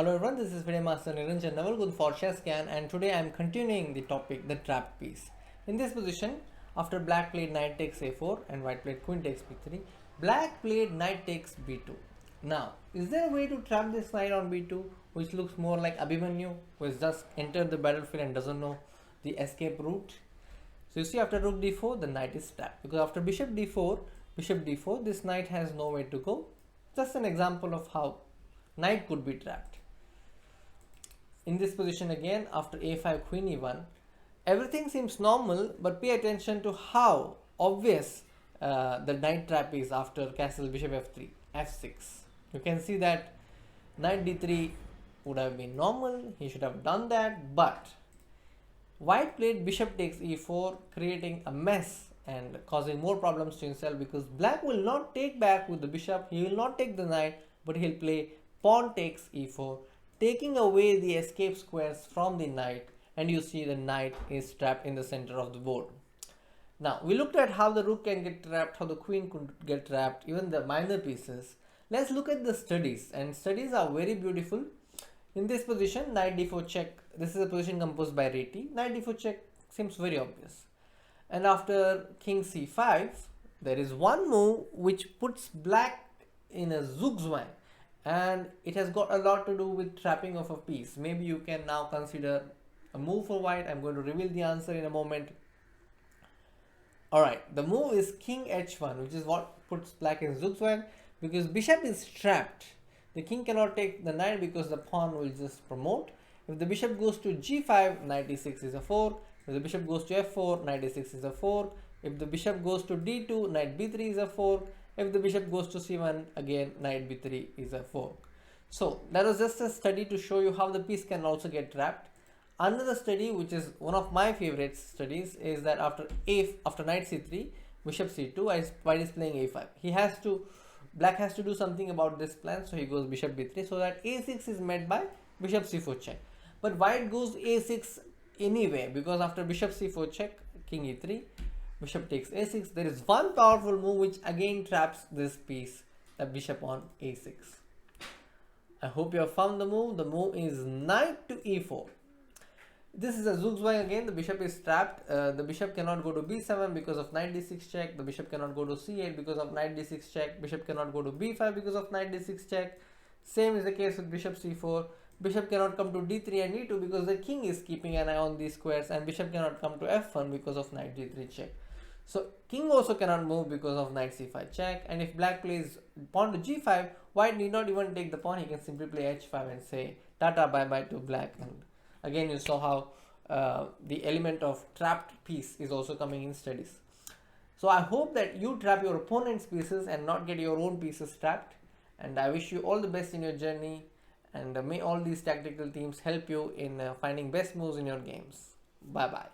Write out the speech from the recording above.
Hello everyone, this is FIDE Master Niranjan Navalgund for Chess Gyaan, and today I am continuing the topic, the trap piece. In this position, after black played knight takes a4 and white played queen takes b3, black played knight takes b2. Now, is there a way to trap this knight on b2 which looks more like Abhimanyu, who has just entered the battlefield and doesn't know the escape route? So you see, after rook d4, the knight is trapped, because after bishop d4, this knight has nowhere to go. Just an example of how knight could be trapped. In this position again, after a5 queen e1, everything seems normal, but pay attention to how obvious the knight trap is after castle bishop f3, f6. You can see that knight d3 would have been normal, he should have done that, but white played bishop takes e4, creating a mess and causing more problems to himself, because black will not take back with the bishop, he will not take the knight, but he'll play pawn takes e4, taking away the escape squares from the knight, and you see the knight is trapped in the center of the board. Now, we looked at how the rook can get trapped, how the queen could get trapped, even the minor pieces. Let's look at the studies, and studies are very beautiful. In this position, knight d4 check, this is a position composed by Reti. Knight d4 check seems very obvious. And after king c5, there is one move which puts black in a zugzwang, and it has got a lot to do with trapping of a piece. Maybe you can now consider a move for white. I'm going to reveal the answer in a moment. Alright, the move is king h1, which is what puts black in zugzwang, because bishop is trapped. The king cannot take the knight because the pawn will just promote. If the bishop goes to g5, knight d6 is a 4. If the bishop goes to f4, knight d6 is a 4. If the bishop goes to d2, knight b3 is a 4. If the bishop goes to c1, again knight b3 is a 4. So that was just a study to show you how the piece can also get trapped. Another study, which is one of my favorite studies, is that after knight c3, bishop c2, white is playing a5. Black has to do something about this plan, so he goes bishop b3, so that a6 is met by bishop c4 check. But white goes a6 anyway, because after bishop c4 check, king e3, bishop takes a6. There is one powerful move which again traps this piece, the bishop on a6. I hope you have found the move. The move is knight to e4. This is a zugzwang again. The bishop is trapped. The bishop cannot go to b7 because of knight d6 check. The bishop cannot go to c8 because of knight d6 check. Bishop cannot go to b5 because of knight d6 check. Same is the case with bishop c4. Bishop cannot come to d3 and e2 because the king is keeping an eye on these squares, and bishop cannot come to f1 because of knight d3 check. So king also cannot move because of knight c5 check, and if black plays pawn to g5, white need not even take the pawn. He can simply play h5 and say tata bye bye to black. And again, you saw how the element of trapped piece is also coming in studies. So I hope that you trap your opponent's pieces and not get your own pieces trapped, and I wish you all the best in your journey, and may all these tactical themes help you in finding best moves in your games. Bye bye.